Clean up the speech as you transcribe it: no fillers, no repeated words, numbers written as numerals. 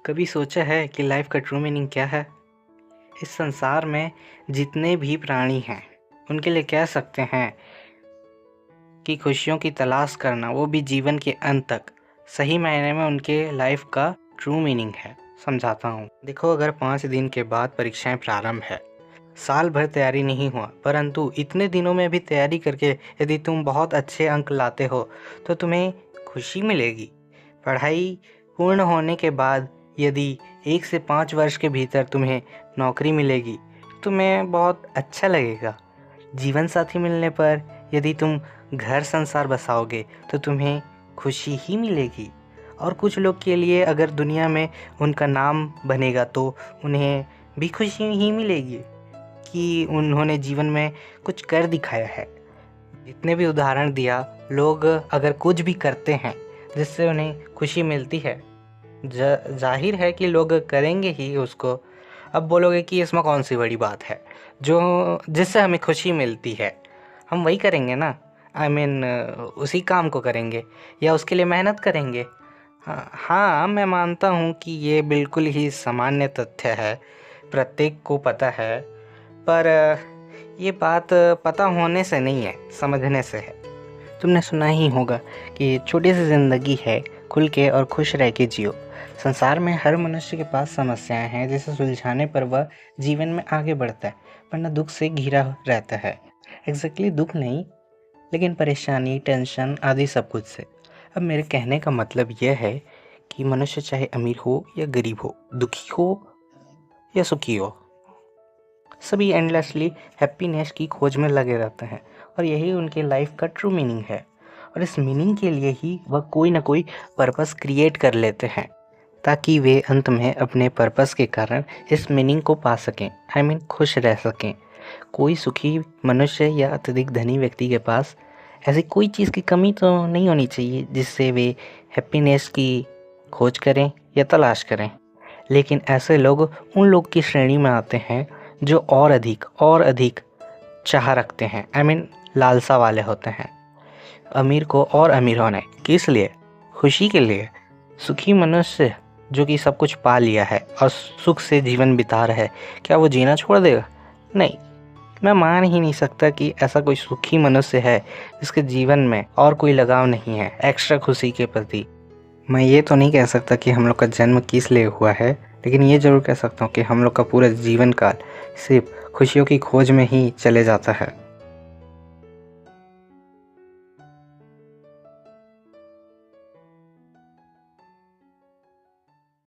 कभी सोचा है कि लाइफ का ट्रू मीनिंग क्या है? इस संसार में जितने भी प्राणी हैं, उनके लिए कह सकते हैं कि खुशियों की तलाश करना, वो भी जीवन के अंत तक, सही मायने में उनके लाइफ का ट्रू मीनिंग है। समझाता हूँ। देखो, अगर 5 दिन के बाद परीक्षाएं प्रारंभ है, साल भर तैयारी नहीं हुआ, परंतु इतने दिनों में भी तैयारी करके यदि तुम बहुत अच्छे अंक लाते हो तो तुम्हें खुशी मिलेगी। पढ़ाई पूर्ण होने के बाद यदि 1 से 5 वर्ष के भीतर तुम्हें नौकरी मिलेगी, तुम्हें बहुत अच्छा लगेगा। जीवन साथी मिलने पर यदि तुम घर संसार बसाओगे तो तुम्हें खुशी ही मिलेगी। और कुछ लोग के लिए अगर दुनिया में उनका नाम बनेगा तो उन्हें भी खुशी ही मिलेगी कि उन्होंने जीवन में कुछ कर दिखाया है। जितने भी उदाहरण दिया, लोग अगर कुछ भी करते हैं जिससे उन्हें खुशी मिलती है, जाहिर है कि लोग करेंगे ही उसको। अब बोलोगे कि इसमें कौन सी बड़ी बात है, जो जिससे हमें खुशी मिलती है हम वही करेंगे ना। उसी काम को करेंगे या उसके लिए मेहनत करेंगे। हाँ, मैं मानता हूँ कि ये बिल्कुल ही सामान्य तथ्य है, प्रत्येक को पता है। पर ये बात पता होने से नहीं है, समझने से है। तुमने सुना ही होगा कि छोटी सी ज़िंदगी है, खुल के और खुश रह के जियो। संसार में हर मनुष्य के पास समस्याएं हैं जिसे सुलझाने पर वह जीवन में आगे बढ़ता है, वरना दुख से घिरा रहता है। एग्जैक्टली दुख नहीं, लेकिन परेशानी, टेंशन आदि सब कुछ से। अब मेरे कहने का मतलब यह है कि मनुष्य चाहे अमीर हो या गरीब हो, दुखी हो या सुखी हो, सभी एंडलेसली हैप्पीनेस की खोज में लगे रहते हैं और यही उनके लाइफ का ट्रू मीनिंग है। और इस मीनिंग के लिए ही वह कोई ना कोई पर्पस क्रिएट कर लेते हैं ताकि वे अंत में अपने पर्पस के कारण इस मीनिंग को पा सकें, खुश रह सकें। कोई सुखी मनुष्य या अत्यधिक धनी व्यक्ति के पास ऐसी कोई चीज़ की कमी तो नहीं होनी चाहिए जिससे वे हैप्पीनेस की खोज करें या तलाश करें। लेकिन ऐसे लोग उन लोग की श्रेणी में आते हैं जो और अधिक चाह रखते हैं, लालसा वाले होते हैं। अमीर को और अमीर होने किस लिए? खुशी के लिए। सुखी मनुष्य जो कि सब कुछ पा लिया है और सुख से जीवन बिता रहा है, क्या वो जीना छोड़ देगा? नहीं, मैं मान ही नहीं सकता कि ऐसा कोई सुखी मनुष्य है जिसके जीवन में और कोई लगाव नहीं है एक्स्ट्रा खुशी के प्रति। मैं ये तो नहीं कह सकता कि हम लोग का जन्म किस लिए हुआ है, लेकिन ये ज़रूर कह सकता हूँ कि हम लोग का पूरा जीवन काल सिर्फ खुशियों की खोज में ही चले जाता है।